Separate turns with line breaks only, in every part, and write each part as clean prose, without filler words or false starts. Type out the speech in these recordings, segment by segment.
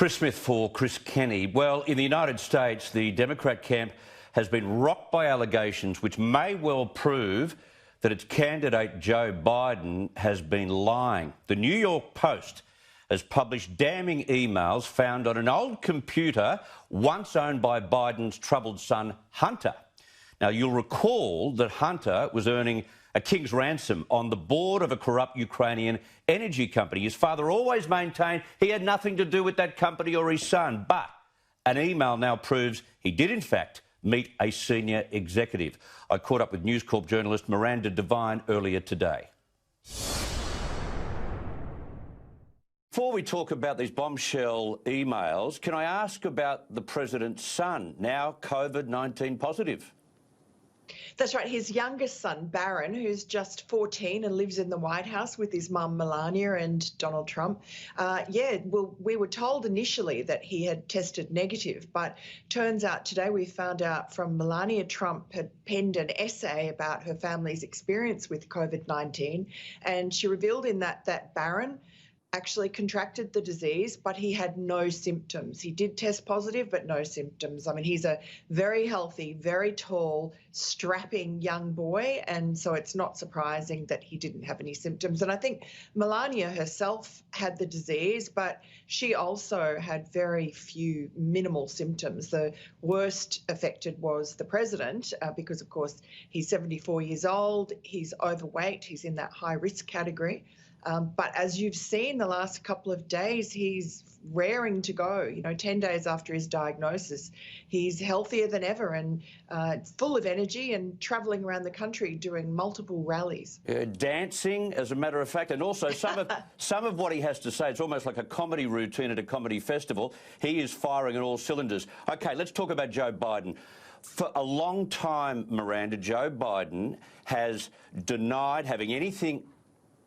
Chris Smith for Chris Kenny. Well, in the United States, the Democrat camp has been rocked by allegations which may well prove that its candidate Joe Biden has been lying. The New York Post has published damning emails found on an old computer once owned by Biden's troubled son, Hunter. Now, you'll recall that Hunter was earning a king's ransom on the board of a corrupt Ukrainian energy company. His father always maintained he had nothing to do with that company or his son, but an email now proves he did, in fact, meet a senior executive. I caught up with News Corp journalist Miranda Devine earlier today. Before we talk about these bombshell emails, can I ask about the president's son, now COVID-19 positive?
That's right. His youngest son, Barron, who's just 14 and lives in the White House with his mum, Melania, and Donald Trump. We were told initially that he had tested negative, but turns out today we found out from Melania Trump had penned an essay about her family's experience with COVID-19, and she revealed in that Barron actually contracted the disease, but he had no symptoms. He did test positive, but no symptoms. I mean, he's a very healthy, very tall, strapping young boy, and so it's not surprising that he didn't have any symptoms. And I think Melania herself had the disease, but she also had very few minimal symptoms. The worst affected was the president, because, of course, he's 74 years old, he's overweight, he's in that high-risk category. But as you've seen the last couple of days, he's raring to go. 10 days after his diagnosis, he's healthier than ever and full of energy and travelling around the country doing multiple rallies.
Dancing, as a matter of fact, and also some of what he has to say, it's almost like a comedy routine at a comedy festival. He is firing on all cylinders. OK, let's talk about Joe Biden. For a long time, Miranda, Joe Biden has denied having anything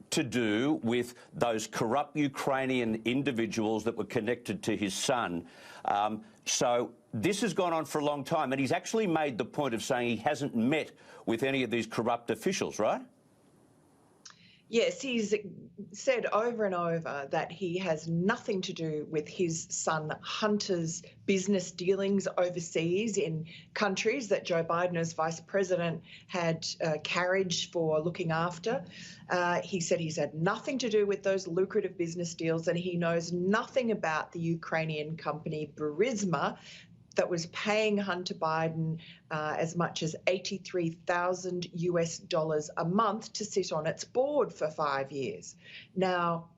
to do with those corrupt Ukrainian individuals that were connected to his son. So this has gone on for a long time, and he's actually made the point of saying he hasn't met with any of these corrupt officials, right?
Yes, he's said over and over that he has nothing to do with his son Hunter's business dealings overseas in countries that Joe Biden as vice president had carriage for looking after. He said he's had nothing to do with those lucrative business deals, and he knows nothing about the Ukrainian company Burisma that was paying Hunter Biden as much as $83,000 a month to sit on its board for 5 years. Now,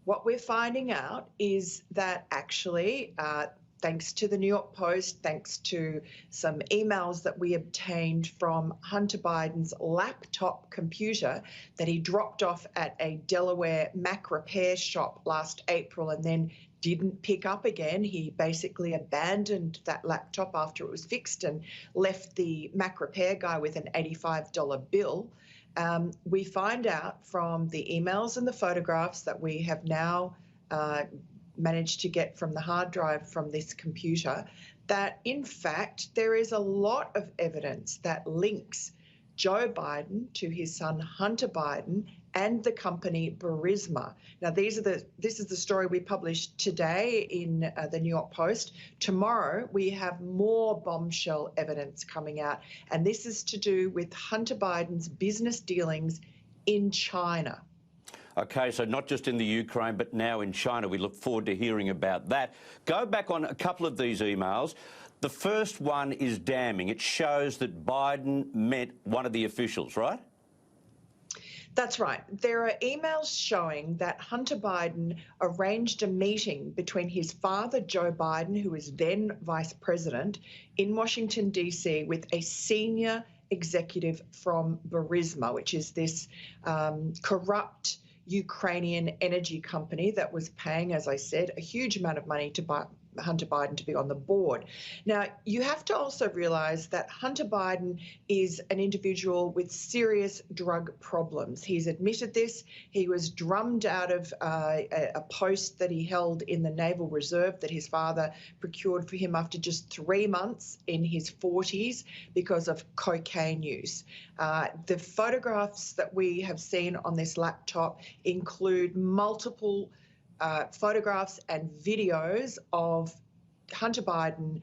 what we're finding out is that actually, thanks to the New York Post, thanks to some emails that we obtained from Hunter Biden's laptop computer that he dropped off at a Delaware Mac repair shop last April and then didn't pick up again. He basically abandoned that laptop after it was fixed and left the Mac repair guy with an $85 bill. We find out from the emails and the photographs that we have now managed to get from the hard drive from this computer that, in fact, there is a lot of evidence that links Joe Biden to his son Hunter Biden and the company Burisma. Now, this is the story we published today in the New York Post. Tomorrow, we have more bombshell evidence coming out, and this is to do with Hunter Biden's business dealings in China.
OK, so not just in the Ukraine, but now in China. We look forward to hearing about that. Go back on a couple of these emails. The first one is damning. It shows that Biden met one of the officials, right?
That's right. There are emails showing that Hunter Biden arranged a meeting between his father, Joe Biden, who was then vice president, in Washington, D.C., with a senior executive from Burisma, which is this corrupt Ukrainian energy company that was paying, as I said, a huge amount of money to Hunter Biden to be on the board. Now, you have to also realize that Hunter Biden is an individual with serious drug problems. He's admitted this. He was drummed out of a post that he held in the Naval Reserve that his father procured for him after just 3 months in his 40s because of cocaine use. The photographs that we have seen on this laptop include multiple photographs and videos of Hunter Biden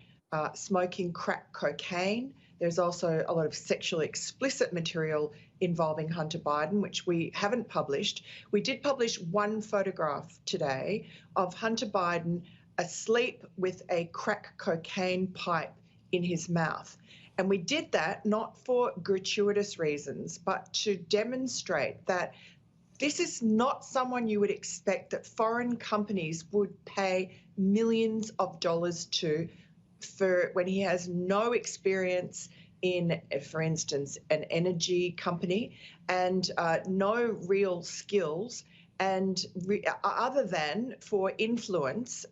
smoking crack cocaine. There's also a lot of sexually explicit material involving Hunter Biden, which we haven't published. We did publish one photograph today of Hunter Biden asleep with a crack cocaine pipe in his mouth. And we did that not for gratuitous reasons, but to demonstrate that this is not someone you would expect that foreign companies would pay millions of dollars to for when he has no experience in, for instance, an energy company and no real skills and other than for influence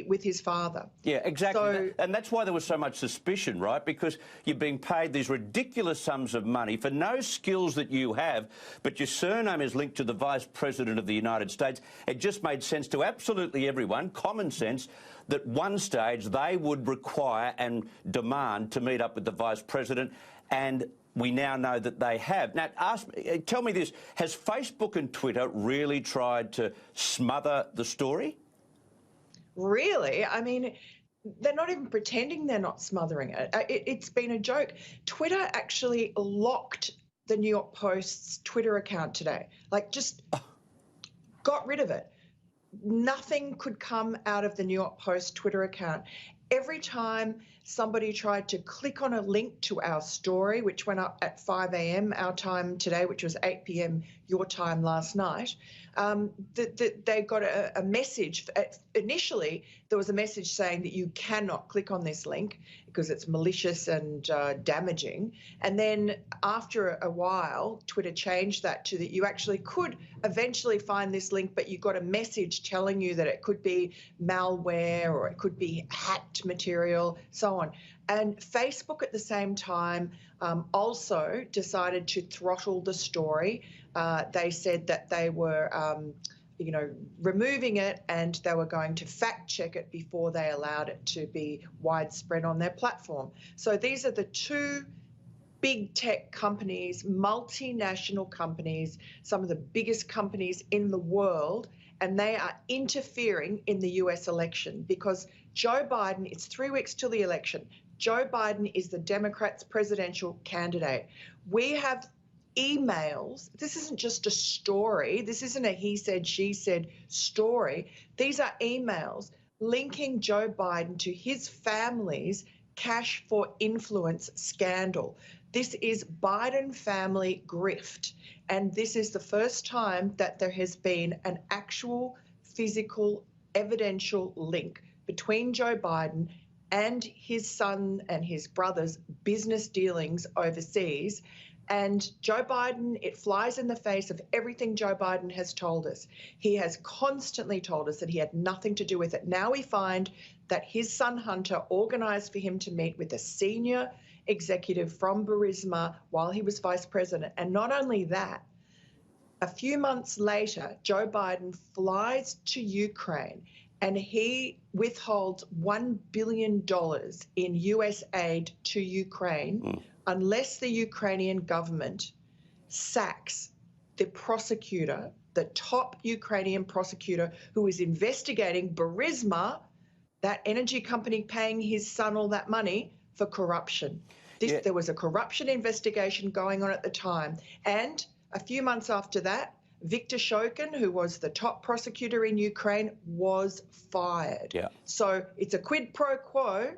with his father.
Yeah, exactly.
So,
and that's why there was so much suspicion, right? Because you're being paid these ridiculous sums of money for no skills that you have, but your surname is linked to the Vice President of the United States. It just made sense to absolutely everyone, common sense, that one stage they would require and demand to meet up with the Vice President, and we now know that they have. Now, tell me this, has Facebook and Twitter really tried to smother the story?
Really? I mean, they're not even pretending they're not smothering it. It's been a joke. Twitter actually locked the New York Post's Twitter account today. Like, just got rid of it. Nothing could come out of the New York Post Twitter account. Every time somebody tried to click on a link to our story, which went up at 5 a.m. our time today, which was 8 p.m. your time last night, they got a message. Initially, there was a message saying that you cannot click on this link because it's malicious and damaging. And then after a while, Twitter changed that to that you actually could eventually find this link, but you got a message telling you that it could be malware or it could be hacked material, so on. And Facebook at the same time also decided to throttle the story. They said that they were, removing it and they were going to fact check it before they allowed it to be widespread on their platform. So these are the two big tech companies, multinational companies, some of the biggest companies in the world, and they are interfering in the US election because Joe Biden, it's 3 weeks till the election. Joe Biden is the Democrats' presidential candidate. We have emails. This isn't just a story. This isn't a he said, she said story. These are emails linking Joe Biden to his family's cash for influence scandal. This is Biden family grift. And this is the first time that there has been an actual physical evidential link between Joe Biden and his son and his brother's business dealings overseas. And Joe Biden, it flies in the face of everything Joe Biden has told us. He has constantly told us that he had nothing to do with it. Now we find that his son Hunter organized for him to meet with a senior executive from Burisma while he was vice president. And not only that, a few months later, Joe Biden flies to Ukraine and he withholds $1 billion in US aid to Ukraine unless the Ukrainian government sacks the prosecutor, the top Ukrainian prosecutor who is investigating Burisma, that energy company paying his son all that money, for corruption. There was a corruption investigation going on at the time. And a few months after that, Viktor Shokin, who was the top prosecutor in Ukraine, was fired.
Yeah.
So it's a quid pro quo,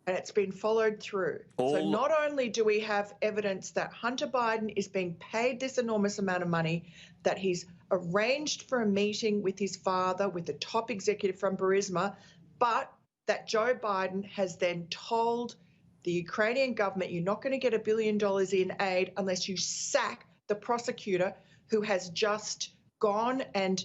and it's been followed through. So not only do we have evidence that Hunter Biden is being paid this enormous amount of money, that he's arranged for a meeting with his father, with the top executive from Burisma, but that Joe Biden has then told the Ukrainian government, you're not going to get $1 billion in aid unless you sack the prosecutor who has just gone and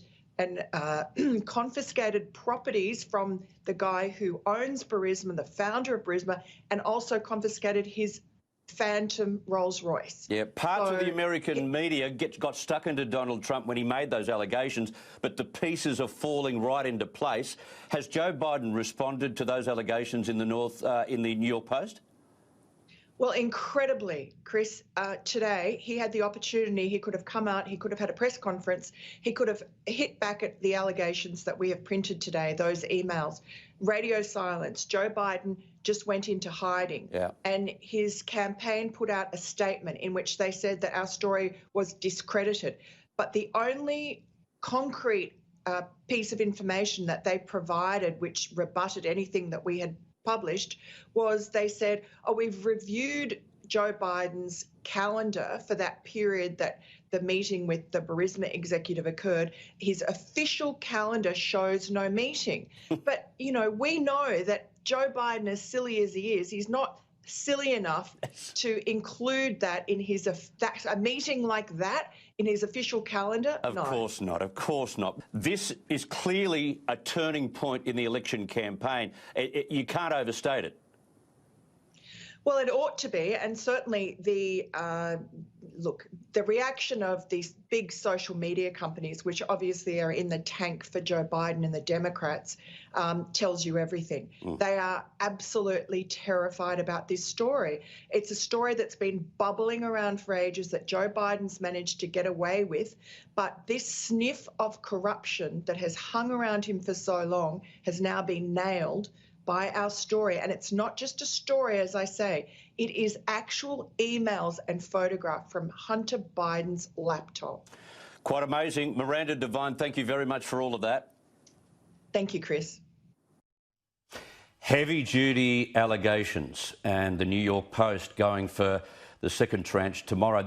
confiscated properties from the guy who owns Burisma, the founder of Burisma, and also confiscated his phantom Rolls Royce.
Yeah, parts of the American media got stuck into Donald Trump when he made those allegations, but the pieces are falling right into place. Has Joe Biden responded to those allegations in the New York Post?
Well, incredibly, Chris, today he had the opportunity. He could have come out, he could have had a press conference, he could have hit back at the allegations that we have printed today, those emails. Radio silence. Joe Biden just went into hiding.
Yeah.
And his campaign put out a statement in which they said that our story was discredited. But the only concrete piece of information that they provided, which rebutted anything that we had published, was they said, oh, we've reviewed Joe Biden's calendar for that period that the meeting with the Burisma executive occurred. His official calendar shows no meeting. But, you know, we know that Joe Biden, as silly as he is, he's not silly enough to include that in his a meeting like that in his official calendar.
Of course not. Of course not. This is clearly a turning point in the election campaign. You can't overstate it.
Well, it ought to be, and certainly the the reaction of these big social media companies, which obviously are in the tank for Joe Biden and the Democrats, tells you everything. They are absolutely terrified about this story. It's a story that's been bubbling around for ages that Joe Biden's managed to get away with, but this sniff of corruption that has hung around him for so long has now been nailed by our story. And it's not just a story, as I say, it is actual emails and photograph from Hunter Biden's laptop.
Quite amazing. Miranda Devine, thank you very much for all of that.
Thank you, Chris.
Heavy-duty allegations, and the New York Post going for the second tranche tomorrow.